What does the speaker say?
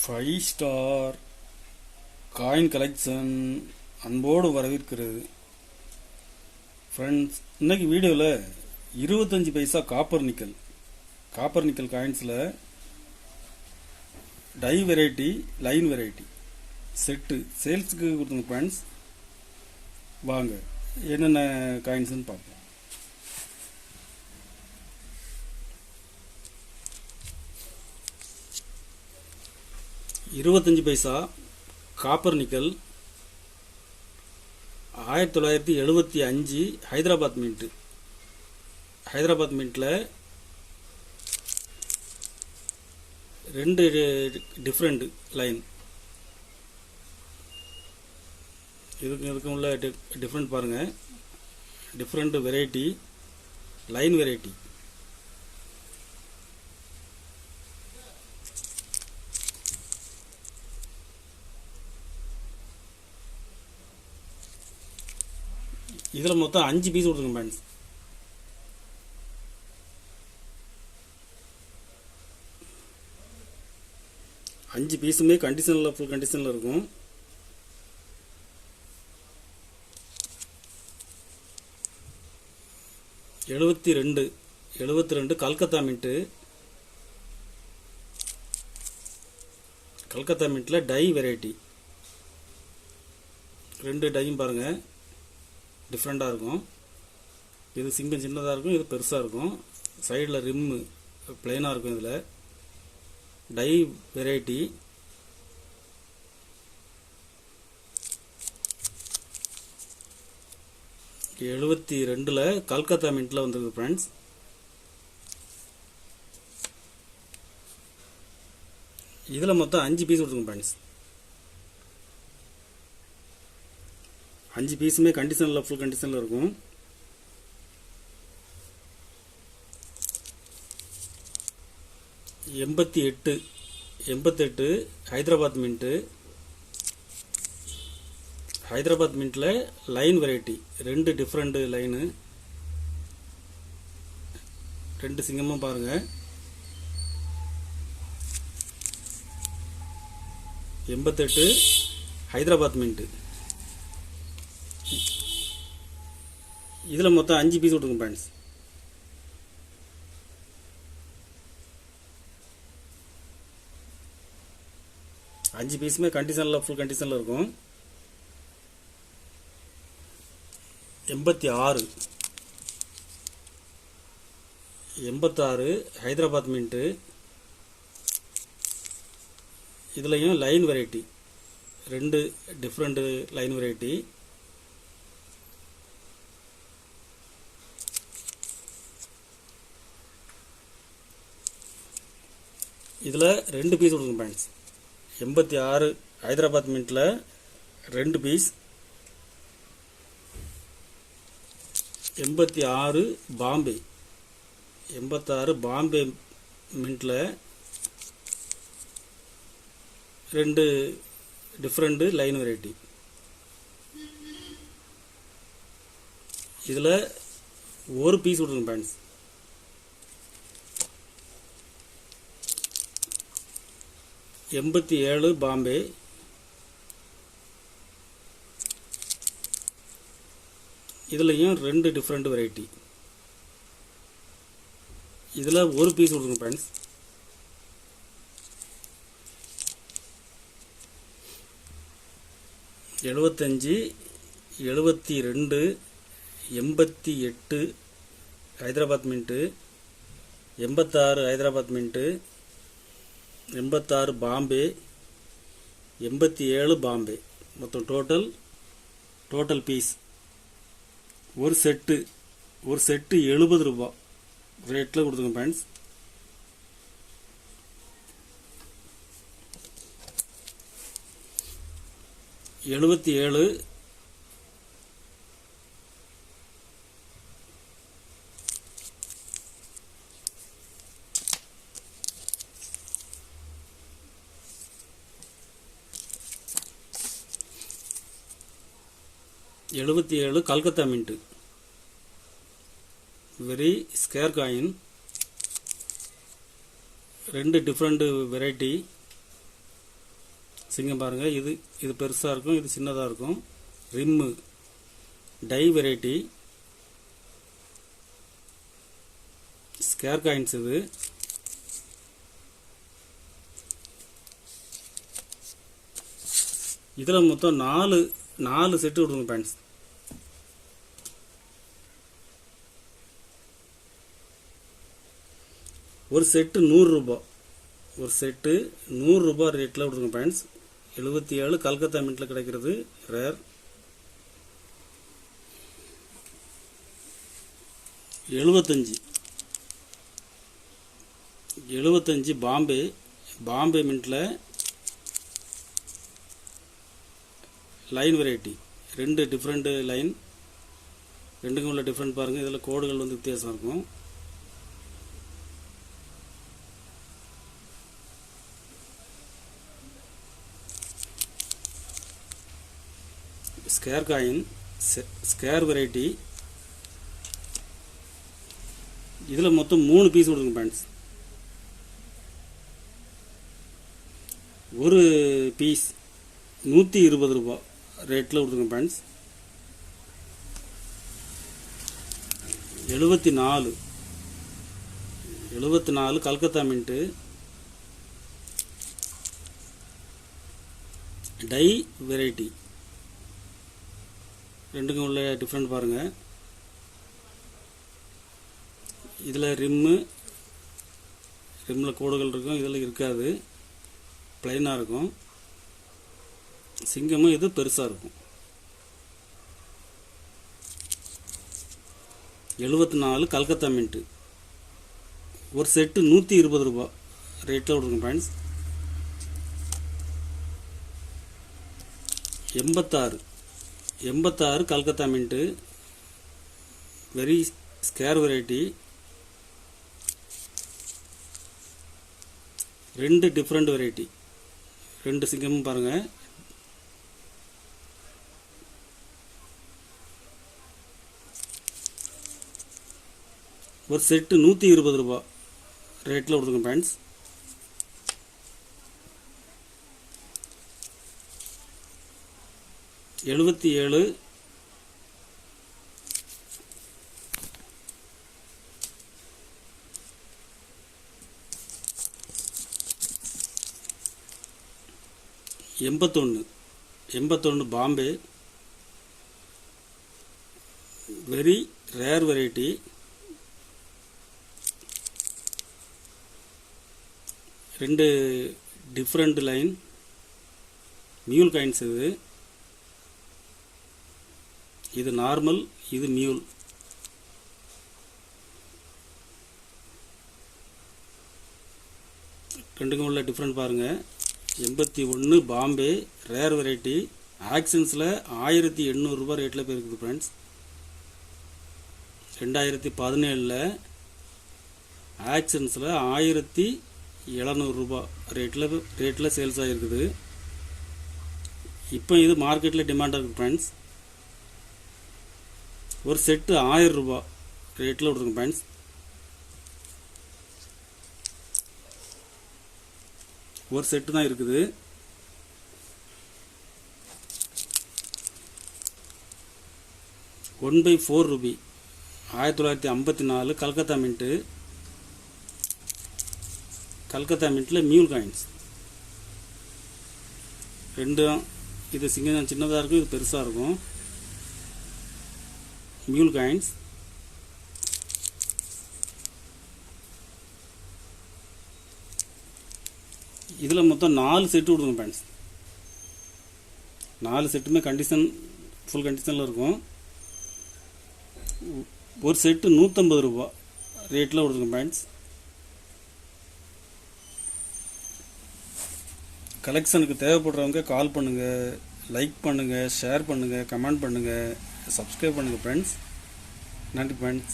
Five star coin collection அன்போடு வரவேற்கிறது. Friends, இன்னைக்கு வீடியோவில் 25 பைசா காப்பர் நிக்கல் காயின்ஸில் die variety, line variety set சேல்ஸுக்கு கொடுத்துங்க ஃப்ரெண்ட்ஸ். வாங்க என்னென்ன காயின்ஸ்னு பார்ப்போம். இருபத்தஞ்சு பைசா காப்பர் நிக்கல் 1975 ஹைதராபாத் மின்ட்டில் ரெண்டு டிஃப்ரெண்ட் லைன் இதுக்கு உள்ள டிஃப்ரெண்ட் பாருங்கள். Different variety line variety. இதில் மொத்தம் 5 பீஸ் கொடுத்துங்க ஃப்ரெண்ட்ஸ். அஞ்சு பீஸுமே கண்டிஷனில் ஃபுல் கண்டிஷனில் இருக்கும். எழுபத்தி ரெண்டு கல்கத்தா மின்ட்டில் டை வெரைட்டி. ரெண்டு டையும் பாருங்கள், டிஃப்ரெண்ட்டாக இருக்கும். இது சின்னதாக இருக்கும், இது பெருசாக இருக்கும். சைடில் ரிம்மு பிளெயினாக இருக்கும். இதில் டை வெரைட்டி. எழுபத்தி ரெண்டில் கல்கத்தா மின்ட்டில் வந்துருக்கு ஃப்ரெண்ட்ஸ். இதில் மொத்தம் 5 பீஸ் கொடுத்துங்க ஃப்ரெண்ட்ஸ். 5 பீஸுமே கண்டிஷனில் ஃபுல் கண்டிஷனில் இருக்கும். எண்பத்தெட்டு ஹைதராபாத் மின்ட்டில் லைன் வெரைட்டி. ரெண்டு டிஃப்ரெண்ட் லைனு, ரெண்டு சிங்கமும் பாருங்கள். 88 ஹைதராபாத் மின்ட்டு. இதில் மொத்தம் 5 பீஸ் கொடுங்க ஃப்ரெண்ட்ஸ். அஞ்சு பீஸுமே கண்டிஷனில் ஃபுல் கண்டிஷனில் இருக்கும். 86 ஹைதராபாத் மின்ட்டு. இதுலேயும் லைன் வெரைட்டி, ரெண்டு டிஃப்ரெண்ட் லைன் வெரைட்டி. இதில் 2 பீஸ் கொடுங்க ஃப்ரெண்ட்ஸ். 86 ஹைதராபாத் மின்ட்டில் 2 பீஸ். 86 பாம்பே மின்ட்டில் 2 டிஃப்ரெண்ட் லைன் வெரைட்டி. இதில் ஒரு பீஸ் கொடுங்க ஃப்ரெண்ட்ஸ். 87 பாம்பே. இதுலேயும் 2 டிஃப்ரெண்ட் வெரைட்டி. இதில் ஒரு பீஸ் கொடுங்க friends. 75 72 88 Hyderabad mint. 86 Hyderabad mint. 86 Bombay. 87 Bombay. மொத்தம் டோட்டல் பீஸ் ஒரு செட்டு 70 ரூபா ரேட்டில் கொடுத்துங்க ஃப்ரெண்ட்ஸ். எழுபத்தி 77 Calcutta mint. Very square coin. ரெண்டு டிஃப்ரெண்ட் வெரைட்டி. சிங்கம் பாருங்கள், இது பெருசாக இருக்கும், இது சின்னதாக இருக்கும். Rim die variety. Square coins இது. இதில் மொத்தம் நாலு செட்டு விடுங்க பேண்ட்ஸ். ஒரு செட்டு 100 ரூபா. ஒரு செட்டு 100 ரூபா ரேட்டில் விடுங்க பேண்ட்ஸ். 77 கல்கத்தா மின்ட்டில் கிடைக்கிறது ரேர். 75 பாம்பே மின்ட்டில் லைன் வெரைட்டி. 2 different line. ரெண்டுக்கும் உள்ள டிஃப்ரெண்ட் பாருங்கள். இதில் கோடுகள் வந்து வித்தியாசம் இருக்கும். Scarce coin, scarce variety. இதில் மொத்தம் 3 பீஸ் கொடுங்க பேண்ட்ஸ். ஒரு பீஸ் 120 ரூபா ரேட்டில் கொடுங்க பேண்ட்ஸ். 74 கல்கத்தா மின்ட்டு டை வெரைட்டி. ரெண்டுக்கும் உள்ள டிஃப்ரெண்ட் பாருங்கள். இதில் ரிம்மில் கோடுகள் இருக்கும், இதில் இருக்காது, பிளைனாக இருக்கும். சிங்கமும் இது பெருசாக இருக்கும். 74 கல்கத்தா மின்ட்டு. ஒரு செட்டு 120 ரூபா ரேட்டில் கொடுங்க points. 86 Calcutta mint very scarce variety. 2 different variety. 2 சிங்கமும் பாருங்கள். ஒரு செட்டு 120 ரூபா ரேட்டில் கொடுங்க pants. 77 81 Bombay very rare variety. 2 different line. Mule coins இது நார்மல், இது மியூல். ரெண்டுக்கும் உள்ள டிஃப்ரெண்ட் பாருங்கள். 81 பாம்பே ரேர் வெரைட்டி. ஆக்ஷன்ஸில் 1800 ரூபா ரேட்டில் போயிருக்குது ஃப்ரெண்ட்ஸ். 2017 ஆக்ஷன்ஸில் 1700 ரூபா ரேட்டில் சேல்ஸ் ஆகிருக்குது. இப்போ இது மார்க்கெட்டில் டிமாண்டாக இருக்குது ஃப்ரெண்ட்ஸ். ஒரு செட்டு 1000 ரூபா ரேட்டில் விட்ருங்க ஃப்ரெண்ட்ஸ். ஒரு செட்டு தான் இருக்குது. ₹1/4 ரூபி. 1954 கல்கத்தா மின்ட்டு. கல்கத்தா மின்ட்டில் மியூல் காயின்ஸ். ரெண்டும் இது சின்னதாக இருக்கும், இது பெருசாக இருக்கும். Mule coins. இதில் மொத்தம் 4 செட்டு கொடுங்க ஃப்ரெண்ட்ஸ். 4 செட்டுமே ஃபுல் கண்டிஷனில் இருக்கும். ஒரு செட்டு 150 ரூபா ரேட்டில் கொடுங்க ஃப்ரெண்ட்ஸ். கலெக்ஷனுக்கு தேவைப்படுறவங்க கால் பண்ணுங்கள், லைக் பண்ணுங்கள், ஷேர் பண்ணுங்கள், கமெண்ட் பண்ணுங்கள், சப்ஸ்கிரைப் பண்ணுங்கள் ஃப்ரெண்ட்ஸ். நன்றி ஃப்ரெண்ட்ஸ்.